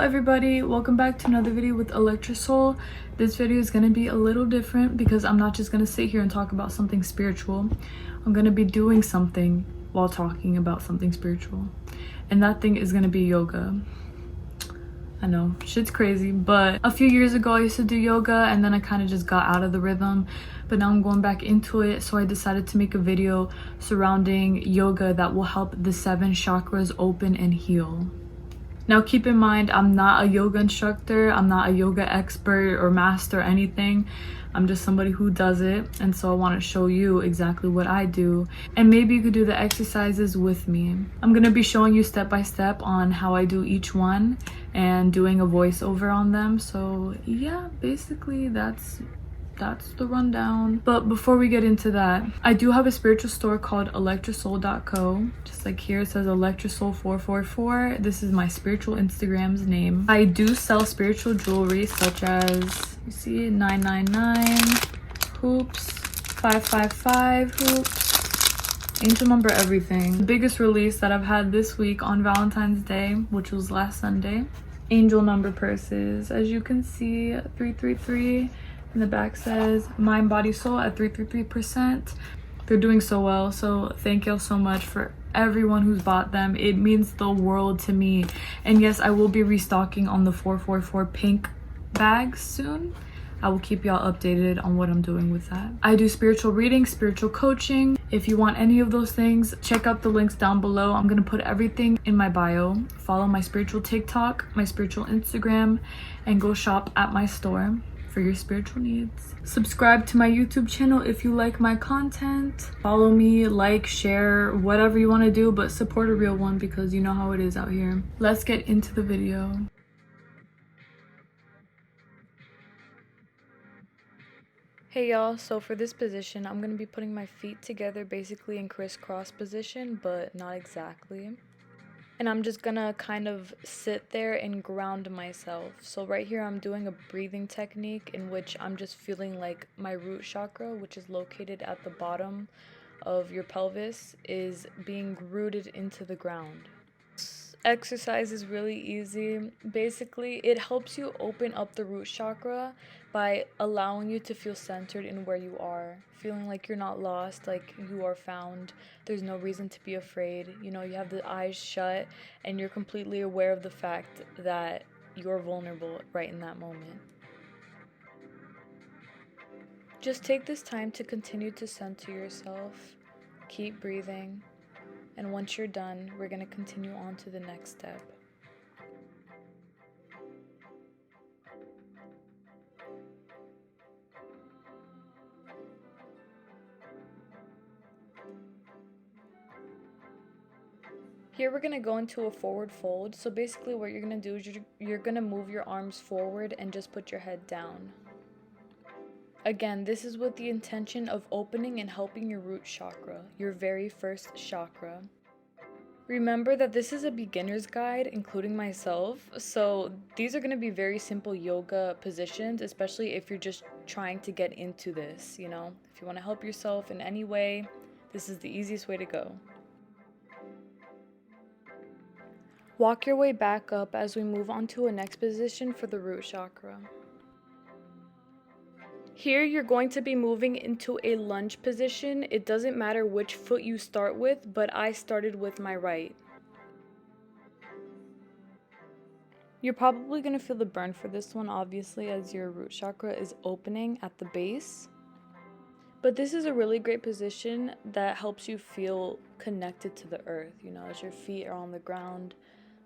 everybody, welcome back to another video with ElectraSoul. This video is going to be a little different because I'm not just going to sit here and talk about something spiritual. I'm going to be doing something while talking about something spiritual, and that thing is going to be yoga. I know, shit's crazy, but a few years ago I used to do yoga and then I kind of just got out of the rhythm, but now I'm going back into it. So I decided to make a video surrounding yoga that will help the 7 chakras open and heal. Now keep in mind, I'm not a yoga instructor, I'm not a yoga expert or master or anything. I'm just somebody who does it, and so I want to show you exactly what I do, and maybe you could do the exercises with me. I'm going to be showing you step by step on how I do each one and doing a voiceover on them. So yeah, basically that's the rundown. But before we get into that, I do have a spiritual store called ElectraSoul.co. Just like here it says ElectraSoul444. This is my spiritual Instagram's name. I do sell spiritual jewelry such as, you see, 999 hoops, 555 hoops, angel number everything. The biggest release that I've had this week on Valentine's Day, which was last Sunday, angel number purses. As you can see, 333. And the back says mind, body, soul at 333%. They're doing so well, so thank y'all so much for everyone who's bought them. It means the world to me. And yes, I will be restocking on the 444 pink bags soon. I will keep y'all updated on what I'm doing with that. I do spiritual reading, spiritual coaching. If you want any of those things, check out the links down below. I'm gonna put everything in my bio. Follow my spiritual TikTok, my spiritual Instagram, and go shop at my store for your spiritual needs. Subscribe to my YouTube channel if you like my content. Follow me, like, share, whatever you want to do, but support a real one because you know how it is out here. Let's get into the video. Hey y'all, so for this position, I'm going to be putting my feet together basically in crisscross position, but not exactly. And I'm just gonna kind of sit there and ground myself. So right here I'm doing a breathing technique in which I'm just feeling like my root chakra, which is located at the bottom of your pelvis, is being rooted into the ground. This exercise is really easy. Basically, it helps you open up the root chakra by allowing you to feel centered in where you are, feeling like you're not lost, like you are found. There's no reason to be afraid. You know, you have the eyes shut and you're completely aware of the fact that you're vulnerable right in that moment. Just take this time to continue to center yourself. Keep breathing. And once you're done, we're going to continue on to the next step. Here we're going to go into a forward fold. So basically what you're going to do is you're going to move your arms forward and just put your head down. Again, this is with the intention of opening and helping your root chakra, your very first chakra. Remember that this is a beginner's guide, including myself, so these are going to be very simple yoga positions, especially if you're just trying to get into this, you know? If you want to help yourself in any way, this is the easiest way to go. Walk your way back up as we move on to a next position for the root chakra. Here you're going to be moving into a lunge position. It doesn't matter which foot you start with, but I started with my right. You're probably going to feel the burn for this one, obviously, as your root chakra is opening at the base. But this is a really great position that helps you feel connected to the earth, you know, as your feet are on the ground,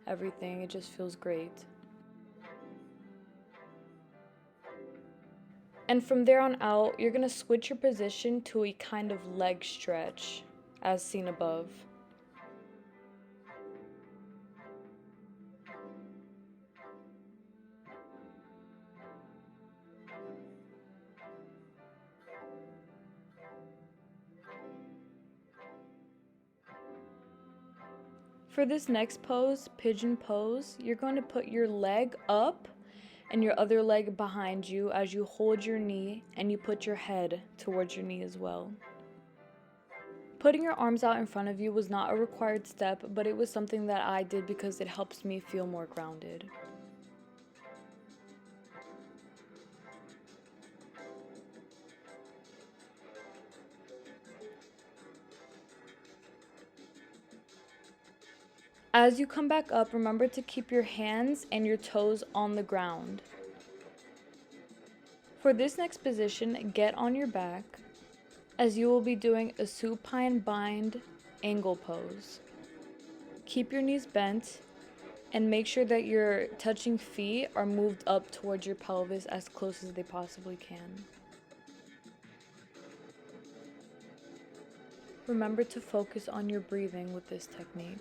everything, it just feels great. And from there on out, you're going to switch your position to a kind of leg stretch, as seen above. For this next pose, pigeon pose, you're going to put your leg up and your other leg behind you as you hold your knee and you put your head towards your knee as well. Putting your arms out in front of you was not a required step, but it was something that I did because it helps me feel more grounded. As you come back up, remember to keep your hands and your toes on the ground. For this next position, get on your back, as you will be doing a supine bind angle pose. Keep your knees bent and make sure that your touching feet are moved up towards your pelvis as close as they possibly can. Remember to focus on your breathing with this technique.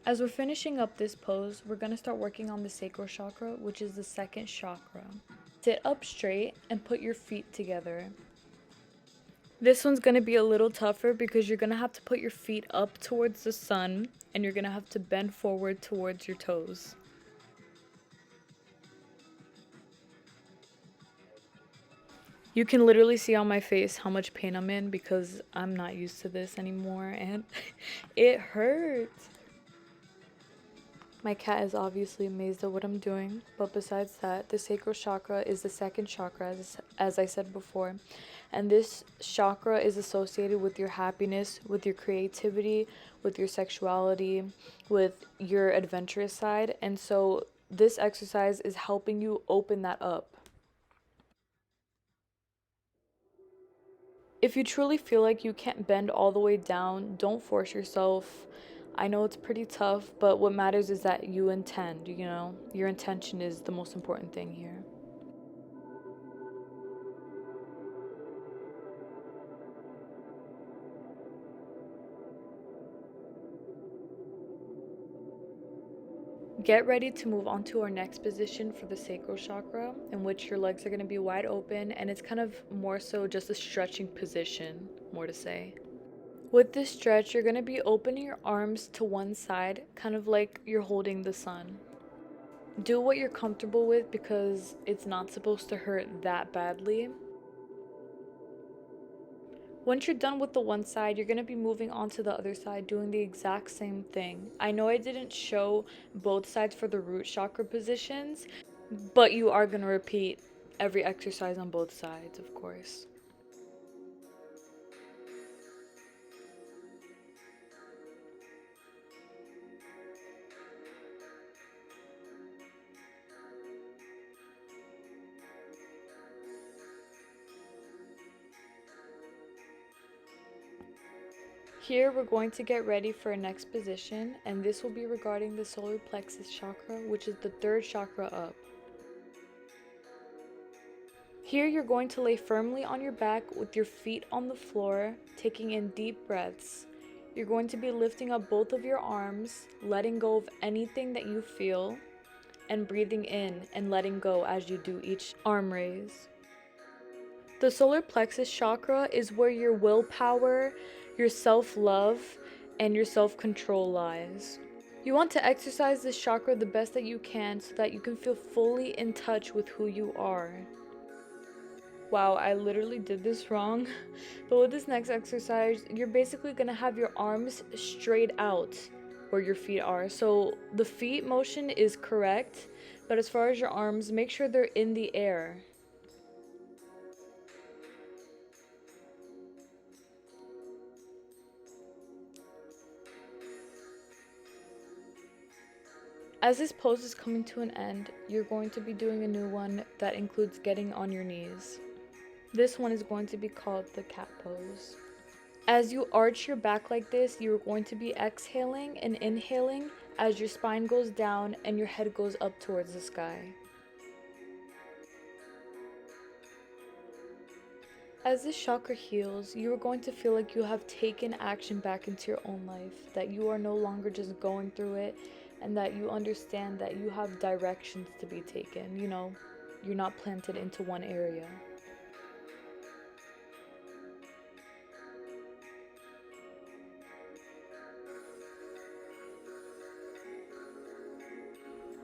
As we're finishing up this pose, we're going to start working on the sacral chakra, which is the second chakra. Sit up straight and put your feet together. This one's going to be a little tougher because you're going to have to put your feet up towards the sun and you're going to have to bend forward towards your toes. You can literally see on my face how much pain I'm in because I'm not used to this anymore and it hurts. My cat is obviously amazed at what I'm doing, but besides that, the sacral chakra is the second chakra, as I said before. And this chakra is associated with your happiness, with your creativity, with your sexuality, with your adventurous side. And so this exercise is helping you open that up. If you truly feel like you can't bend all the way down, don't force yourself. I know it's pretty tough, but what matters is that you intend, your intention is the most important thing here. Get ready to move on to our next position for the sacral chakra, in which your legs are going to be wide open, and it's kind of more so just a stretching position, more to say. With this stretch, you're going to be opening your arms to one side, kind of like you're holding the sun. Do what you're comfortable with because it's not supposed to hurt that badly. Once you're done with the one side, you're going to be moving on to the other side, doing the exact same thing. I know I didn't show both sides for the root chakra positions, but you are going to repeat every exercise on both sides, of course. Here we're going to get ready for our next position, and this will be regarding the solar plexus chakra, which is the third chakra up. Here you're going to lay firmly on your back with your feet on the floor, taking in deep breaths. You're going to be lifting up both of your arms, letting go of anything that you feel, and breathing in and letting go as you do each arm raise. The solar plexus chakra is where your willpower, your self-love, and your self-control lies. You want to exercise this chakra the best that you can so that you can feel fully in touch with who you are. Wow, I literally did this wrong. But with this next exercise, you're basically going to have your arms straight out where your feet are. So the feet motion is correct, but as far as your arms, make sure they're in the air. As this pose is coming to an end, you're going to be doing a new one that includes getting on your knees. This one is going to be called the cat pose. As you arch your back like this, you're going to be exhaling and inhaling as your spine goes down and your head goes up towards the sky. As this chakra heals, you are going to feel like you have taken action back into your own life, that you are no longer just going through it, and that you understand that you have directions to be taken. You're not planted into one area.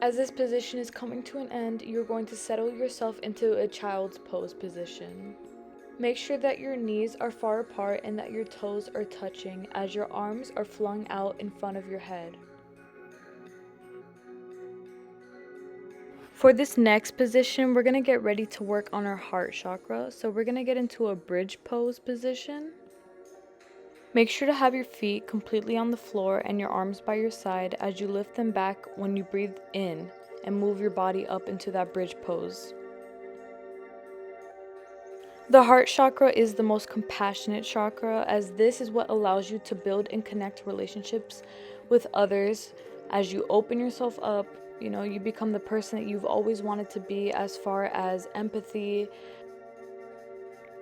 As this position is coming to an end, you're going to settle yourself into a child's pose position. Make sure that your knees are far apart and that your toes are touching as your arms are flung out in front of your head. For this next position, we're going to get ready to work on our heart chakra. So we're going to get into a bridge pose position. Make sure to have your feet completely on the floor and your arms by your side as you lift them back when you breathe in and move your body up into that bridge pose. The heart chakra is the most compassionate chakra, as this is what allows you to build and connect relationships with others. As you open yourself up, you become the person that you've always wanted to be, as far as empathy,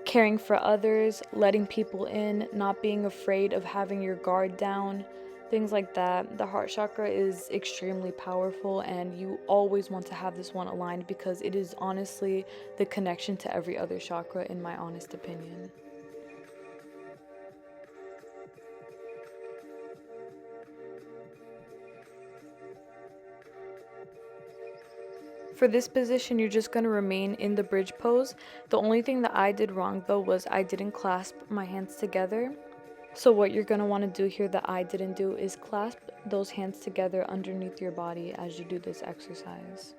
caring for others, letting people in, not being afraid of having your guard down, things like that. The heart chakra is extremely powerful, and you always want to have this one aligned because it is honestly the connection to every other chakra, in my honest opinion. For this position, you're just going to remain in the bridge pose. The only thing that I did wrong though was I didn't clasp my hands together. So what you're going to want to do here that I didn't do is clasp those hands together underneath your body as you do this exercise.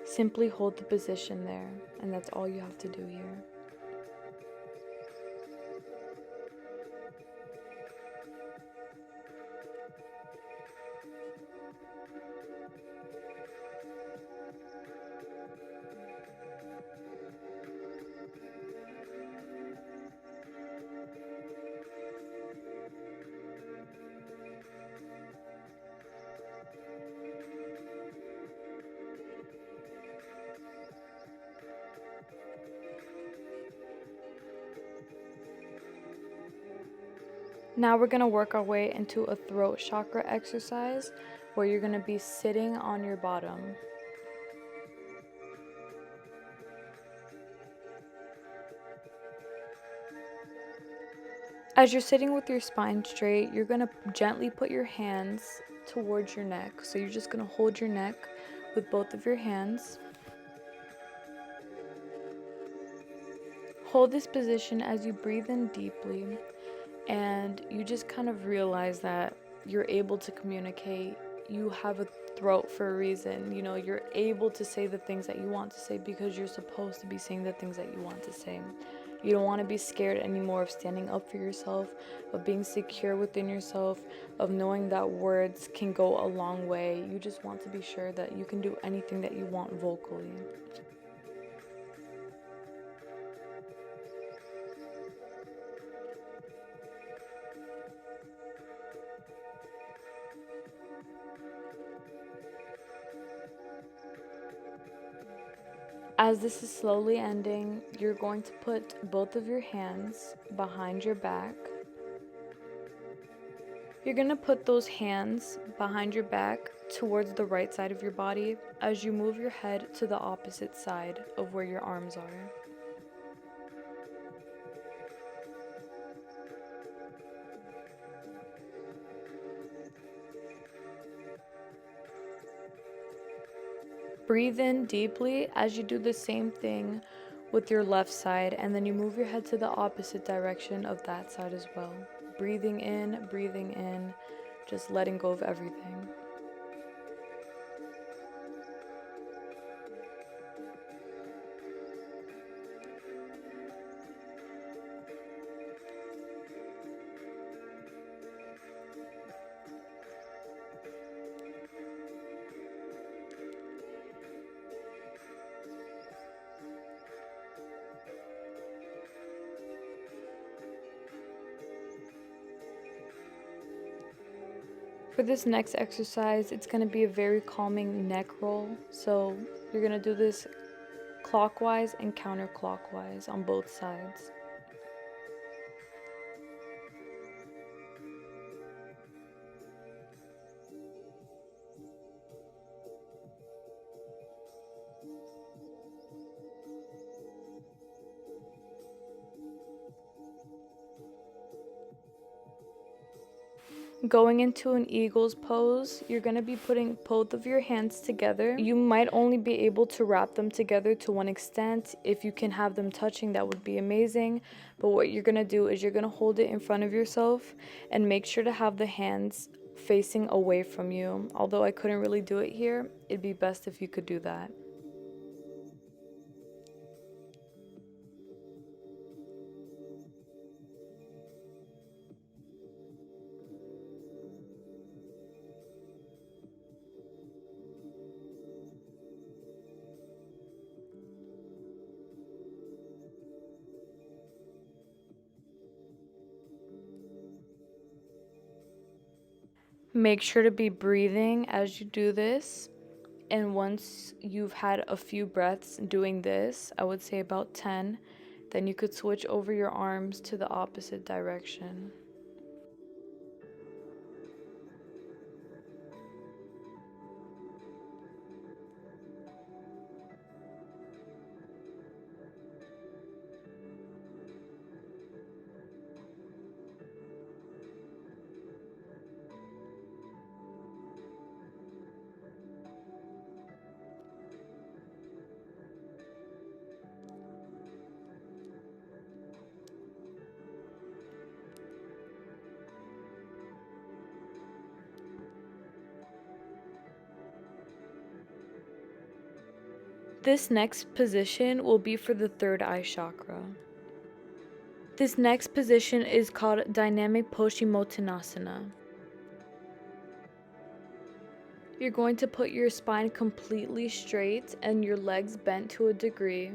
Simply hold the position there, and that's all you have to do here. Now we're going to work our way into a throat chakra exercise where you're going to be sitting on your bottom. As you're sitting with your spine straight, you're going to gently put your hands towards your neck. So you're just going to hold your neck with both of your hands. Hold this position as you breathe in deeply, and you just kind of realize that you're able to communicate. You have a throat for a reason. You're able to say the things that you want to say because you're supposed to be saying the things that you want to say. You don't want to be scared anymore of standing up for yourself, of being secure within yourself, of knowing that words can go a long way. You just want to be sure that you can do anything that you want vocally. As this is slowly ending, you're going to put both of your hands behind your back. You're going to put those hands behind your back towards the right side of your body as you move your head to the opposite side of where your arms are. Breathe in deeply as you do the same thing with your left side, and then you move your head to the opposite direction of that side as well. Breathing in, just letting go of everything. For this next exercise, it's going to be a very calming neck roll. So you're going to do this clockwise and counterclockwise on both sides. Going into an eagle's pose, you're going to be putting both of your hands together. You might only be able to wrap them together to one extent. If you can have them touching, that would be amazing. But what you're going to do is you're going to hold it in front of yourself and make sure to have the hands facing away from you. Although I couldn't really do it here, it'd be best if you could do that. Make sure to be breathing as you do this. And once you've had a few breaths doing this, I would say about 10, then you could switch over your arms to the opposite direction. This next position will be for the third eye chakra. This next position is called Dynamic Paschimottanasana. You're going to put your spine completely straight and your legs bent to a degree.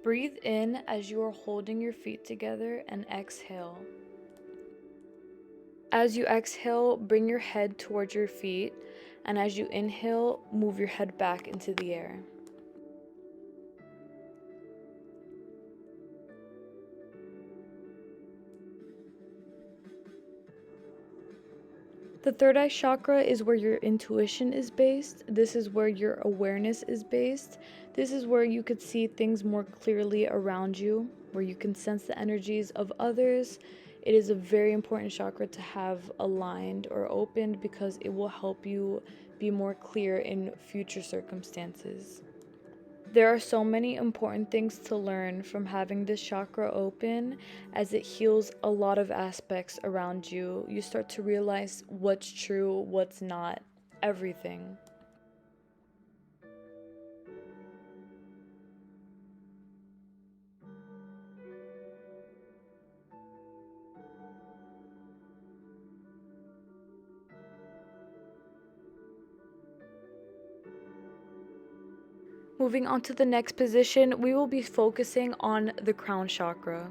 Breathe in as you are holding your feet together and exhale. As you exhale, bring your head towards your feet, and as you inhale, move your head back into the air. The third eye chakra is where your intuition is based. This is where your awareness is based. This is where you could see things more clearly around you, where you can sense the energies of others. It is a very important chakra to have aligned or opened because it will help you be more clear in future circumstances. There are so many important things to learn from having this chakra open, as it heals a lot of aspects around you. You start to realize what's true, what's not, everything. Moving on to the next position, we will be focusing on the crown chakra.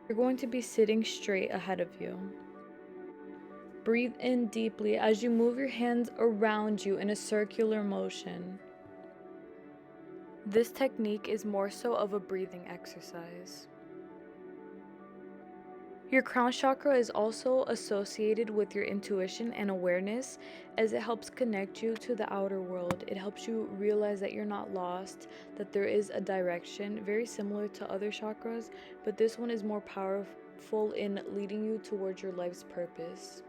You're going to be sitting straight ahead of you. Breathe in deeply as you move your hands around you in a circular motion. This technique is more so of a breathing exercise. Your crown chakra is also associated with your intuition and awareness, as it helps connect you to the outer world. It helps you realize that you're not lost, that there is a direction, very similar to other chakras, but this one is more powerful in leading you towards your life's purpose.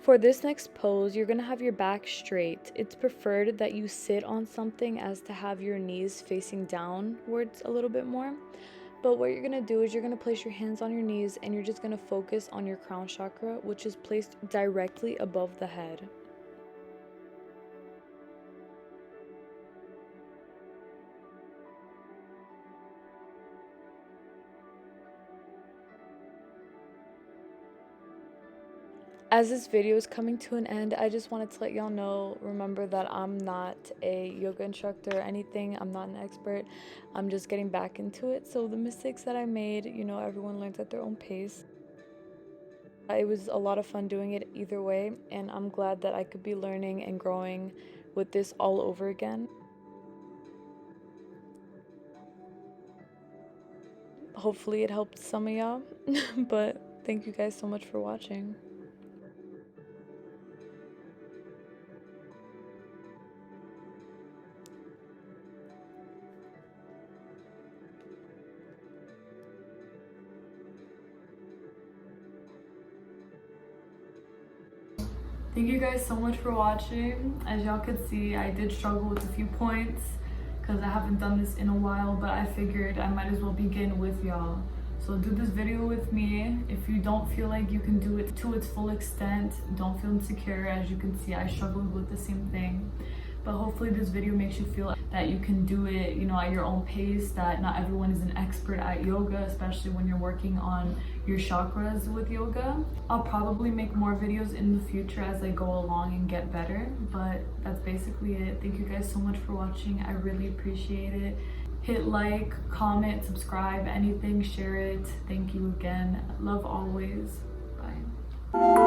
For this next pose, you're going to have your back straight. It's preferred that you sit on something as to have your knees facing downwards a little bit more. But what you're going to do is you're going to place your hands on your knees and you're just going to focus on your crown chakra, which is placed directly above the head. As this video is coming to an end, I just wanted to let y'all know, remember that I'm not a yoga instructor or anything. I'm not an expert. I'm just getting back into it. So the mistakes that I made, you know, everyone learns at their own pace. It was a lot of fun doing it either way, and I'm glad that I could be learning and growing with this all over again. Hopefully it helped some of y'all, but thank you guys so much for watching. Thank you guys so much for watching. As y'all could see, I did struggle with a few points because I haven't done this in a while, but I figured I might as well begin with y'all. So do this video with me. If you don't feel like you can do it to its full extent, don't feel insecure. As you can see, I struggled with the same thing. But hopefully this video makes you feel that you can do it, you know, at your own pace, that not everyone is an expert at yoga, especially when you're working on your chakras with yoga. I'll probably make more videos in the future as I go along and get better, but that's basically it. Thank you guys so much for watching. I really appreciate it. Hit like, comment, subscribe, anything, share it. Thank you again. Love always. Bye.